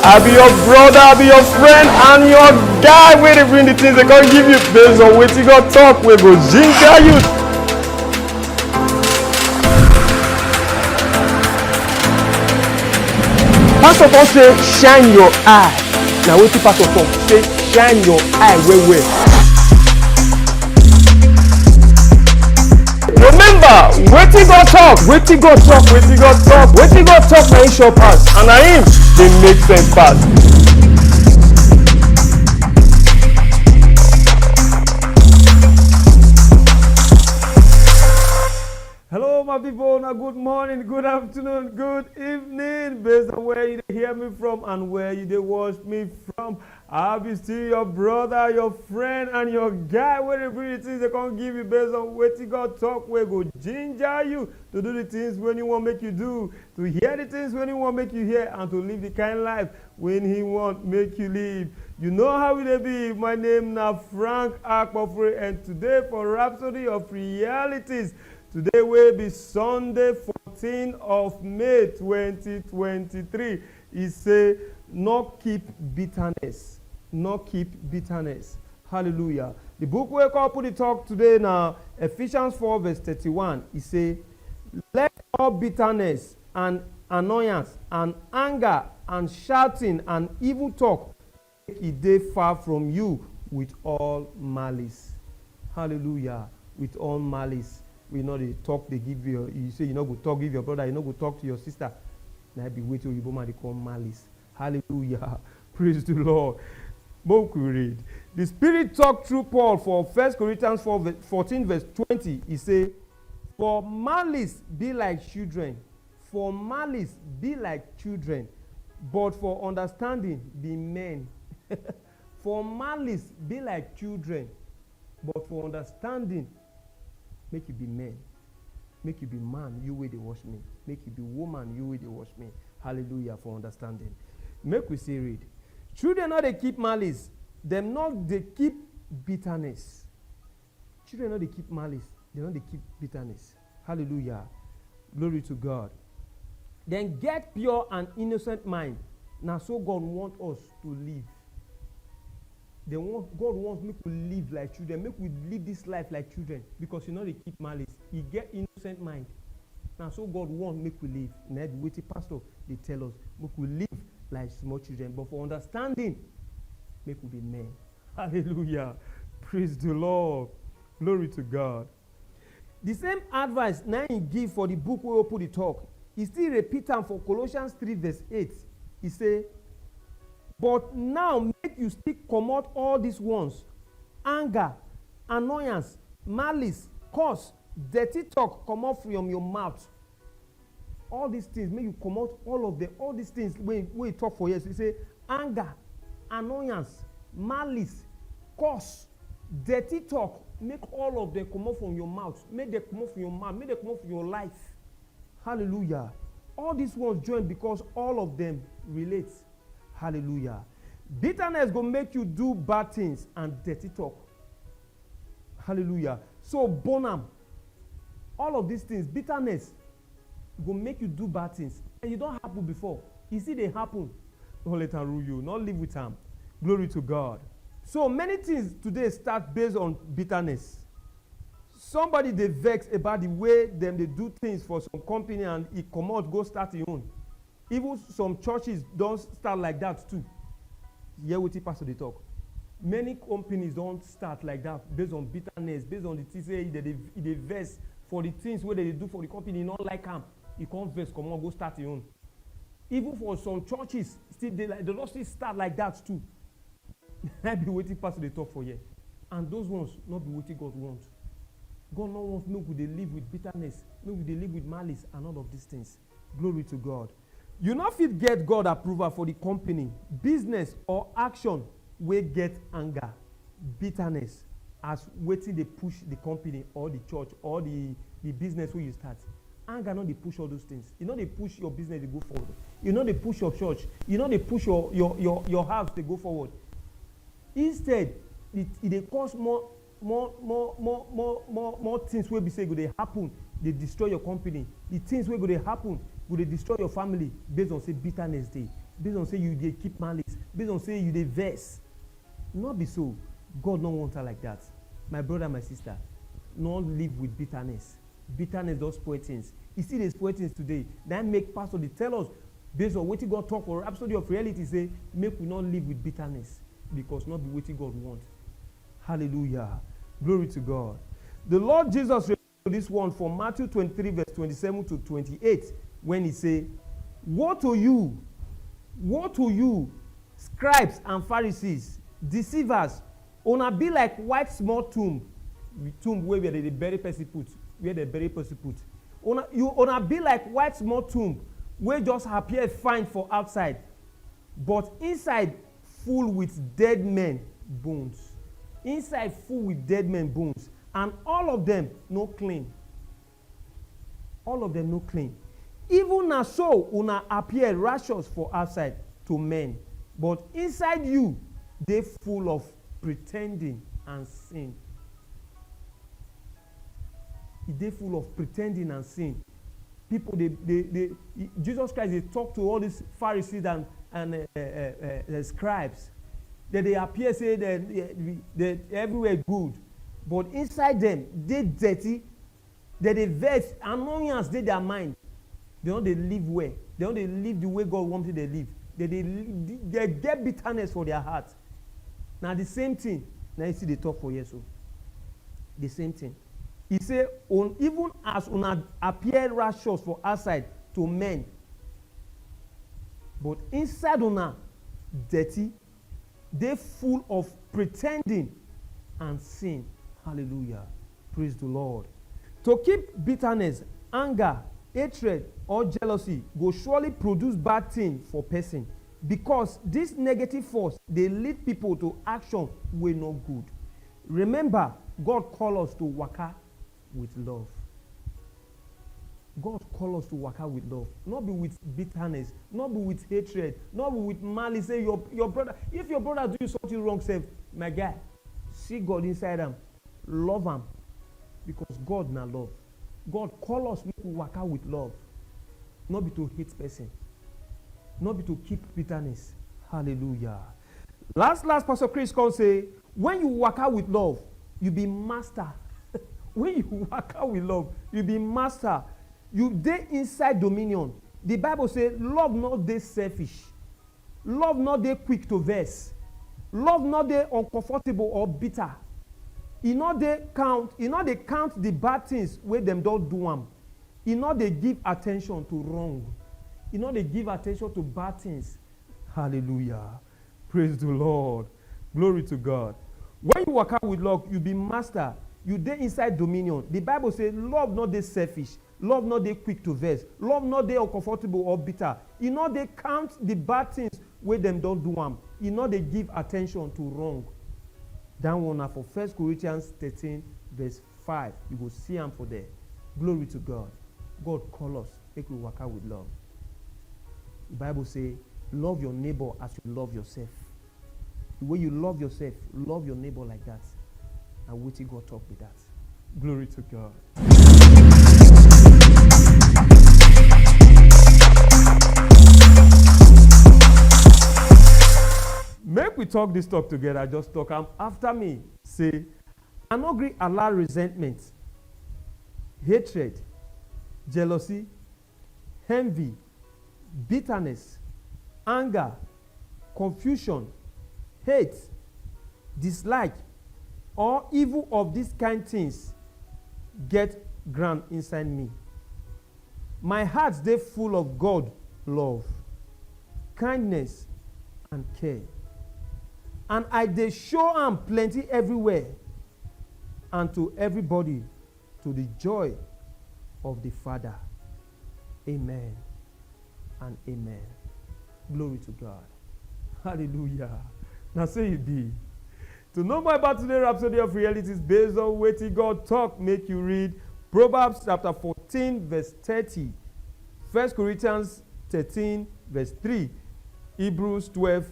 I be your brother, I be your friend, and your guy where they bring the things they can't give you based on what you got talk, we go ginger you. Pastor Paul say, shine your eye. Now what Pastor Paul say, shine your eye where. Remember, wetin God talk, wetin God talk, wetin God talk, wetin God talk na him sure pass, and na him dey make sense pass. Hello my people, na good morning, good afternoon, good evening, based on where you dey hear me from and where you dey watch me from. I'll be still your brother, your friend, and your guy wey dey bring the things they can't give you based on wetin God talk, wey go ginger you to do the things when you want make you do, to hear the things when you want make you hear, and to live the kind life when he want make you live. You know how it be. My name na Frank Akpofre, and today for Rhapsody of Realities, today will be Sunday 14th of May 2023. He say, not keep bitterness. Not keep bitterness. Hallelujah. The book we call put the talk today now, Ephesians 4 verse 31. He say, let all bitterness and annoyance and anger and shouting and evil talk make it day far from you with all malice. Hallelujah. With all malice. We know the talk they give you. You say you know go talk give your brother. You know go talk to your sister. Now be waiting you man they call malice. Hallelujah. Praise the Lord. Book we read. The Spirit talked through Paul for 1 Corinthians 14 verse 20. He say, for malice be like children. For malice be like children. But for understanding be men. For malice be like children. But for understanding make you be men. Make you be man, you way they wash me. Make you be woman, you way they wash me. Hallelujah for understanding. Make we say read. Children not they keep malice. Them not they keep bitterness. Children not they keep malice. They not they keep bitterness. Hallelujah. Glory to God. Then get pure and innocent mind. Now so God want us to live. God wants me to live like children. Make we live this life like children. Because you know they keep malice. He get innocent mind. Now so God wants make we live. Now the waiting pastor they tell us make we live like small children. But for understanding, make we be men. Hallelujah. Praise the Lord. Glory to God. The same advice now he give for the book we open the talk. He still repeat them for Colossians 3 verse 8. He say, but now make you still comot all these ones: anger, annoyance, malice, curse, dirty talk comot from your mouth. All these things make you comot all of them. All these things when you talk for years, you say anger, annoyance, malice, curse, dirty talk. Make all of them come out from your mouth. Make them come out from your mouth. Make them come out from your life. Hallelujah. All these ones join because all of them relate. Hallelujah. Bitterness go make you do bad things and dirty talk. Hallelujah. So bonam. All of these things, bitterness go make you do bad things. And you don't happen before. You see they happen. Don't let them rule you. Not live with them. Glory to God. So many things today start based on bitterness. Somebody they vex about the way them they do things for some company and it come out go start your own. Even some churches don't start like that too. Hear what the pastor they talk. Many companies don't start like that based on bitterness, based on the things they vex for the things where they do for the company, not like them. You can't vex, come on, go start your own. Even for some churches, still they don't still start like that too. I be waiting pastor they talk for you. And those ones not be waiting God wants. God not wants me they live with bitterness, me they live with malice and all of these things. Glory to God. You not fit get God approval for the company, business or action where get anger, bitterness as waiting they push the company or the church or the business where you start. Anger not they push all those things. You know they push your business to go forward. You know they push your church. You know they push your house to go forward. Instead, it cause more things where be say go they happen. They destroy your company. The things where go they happen. Will they destroy your family based on say bitterness day? based on say you dey keep malice, based on say you dey vex. Not be so. God no want her like that. My brother, my sister, not live with bitterness. Bitterness does spoil things. You see dey spoil things today. That make pastor dey tell us based on wetin God talk for Rhapsody of Reality, say make we not live with bitterness, because not be wetin God want. Hallelujah. Glory to God. The Lord Jesus revealed this one from Matthew 23 verse 27 to 28 when he say, woe to you, scribes and Pharisees, deceivers, una be like white small tomb where they bury person put, where they bury person put. Una be like white small tomb where just appear fine for outside, but inside full with dead men bones. Inside full with dead men bones, and all of them no clean. All of them no clean. Even as so una appear righteous for outside to men, but inside you they full of pretending and sin. They full of pretending and sin. People, Jesus Christ, they talk to all these Pharisees and scribes, that they appear say that they everywhere good, but inside them they dirty, that they vex, annoyance they their mind. They don't they live well. They don't they live the way God wanted they live. They get bitterness for their heart. Now the same thing. Now you see they talk for years so. The same thing. He say, even as una appear righteous for outside to men, but inside una dirty, they full of pretending and sin. Hallelujah. Praise the Lord. To keep bitterness, anger, hatred, or jealousy go surely produce bad thing for person, because this negative force, they lead people to action wey no good. Remember, God call us to waka with love. God call us to waka with love, not be with bitterness, not be with hatred, not be with malice. Say your brother, if your brother do you something wrong, say, my guy, see God inside him, love him, because God na love. God call us make we waka with love, not be to hate person, not be to keep bitterness. Hallelujah. Last, Pastor Chris can say, when you waka with love, you be master. When you waka with love, you be master. You dey inside dominion. The Bible says, love not dey selfish. Love not dey quick to vex. Love not dey uncomfortable or bitter. E not dey count the bad things wey dem don do am. E not dey give attention to wrong. E not dey give attention to bad things. Hallelujah. Praise the Lord. Glory to God. When you waka with love, you be master. You dey inside dominion. The Bible says, love not dey selfish. Love not dey quick to vex. Love not dey uncomfortable or bitter. E not dey count the bad things wey dem don do am. E not dey give attention to wrong. That one na for 1 Corinthians 13 verse 5. You go see am for there. Glory to God. God call us, make we waka with love. The Bible say, love your neighbor as you love yourself. The way you love yourself, love your neighbor like that. And wetin God talk with that. Glory to God. Make we talk this talk together. Just talk after me. Say, I no gree allow resentment, hatred, jealousy, envy, bitterness, anger, confusion, hate, dislike, or evil of these kind things get ground inside me. My heart dey full of God love, kindness, and care. And I dey show am plenty everywhere and to everybody, to the joy of the Father. Amen and amen. Glory to God. Hallelujah. Now say you be. To know more about today's Rhapsody of Realities based on wetin God talk, make you read Proverbs chapter 14 verse 30, 1 Corinthians 13 verse 3, Hebrews 12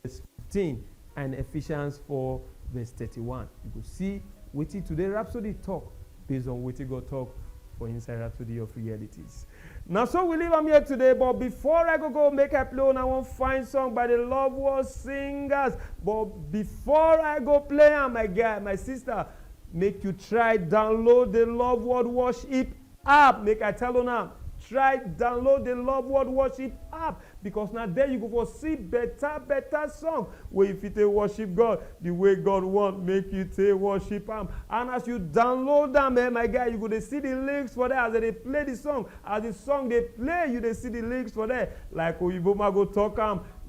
verse 15, and Ephesians 4 verse 31. You go see wetin today Rhapsody talk based on wetin God talk for inside Rhapsody of Realities. Now, so we leave them here today, but before I go make a play, I want to find song by the Love Word Singers. But before I go play, my guy, my sister, make you try download the Love Word Worship app. Make I tell you now, try download the Love Word Worship app, because now there you go for see better song where if you take worship God the way God want, make you take worship Him. And as you download them, my guy, you go to see the lyrics for that as they play the song. As the song they play, you they see the lyrics for that. Like Oyiboma go talk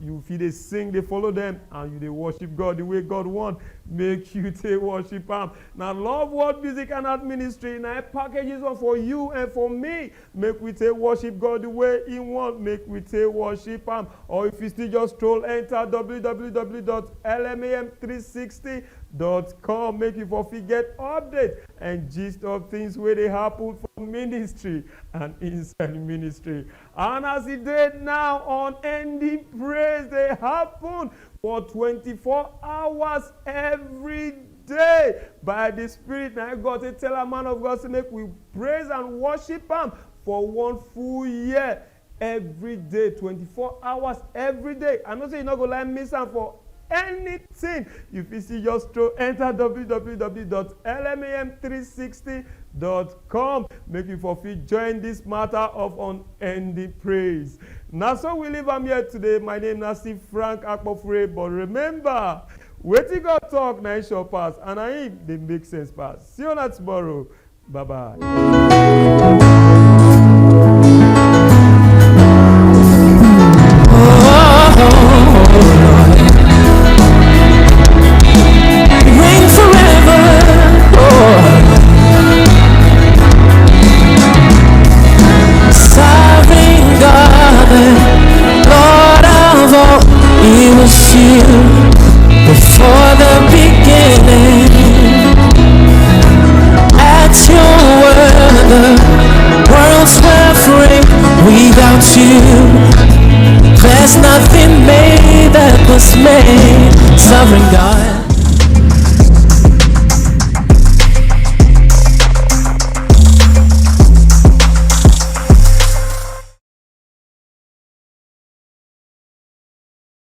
you feel they sing, they follow them, and you they worship God the way God want, make you take worship Him. Now Love Word Music and Art Ministry, now packages one for you and for me. Make we take worship God the way He want, make we take worship Him. Or if you still just scroll, enter www.lmam360.com. Make you for get update and gist of things where they happen for ministry and inside ministry. And as it did now on Ending Praise, they happen for 24 hours every day by the Spirit. Now I got to tell a man of God to make we praise and worship Him for one full year. Every day, 24 hours every day. I know say you're not going to miss them for anything. If you see just enter www.lmam360.com. Make you for free join this matter of unending praise. Now, so we leave them here today. My name is Steve Frank Akpofure. But remember, waiting God talk, now shall pass. And I they make sense pass. See you on tomorrow. Bye-bye. Before the beginning, at your word, the worlds were free. Without you, there's nothing made that was made. Sovereign God.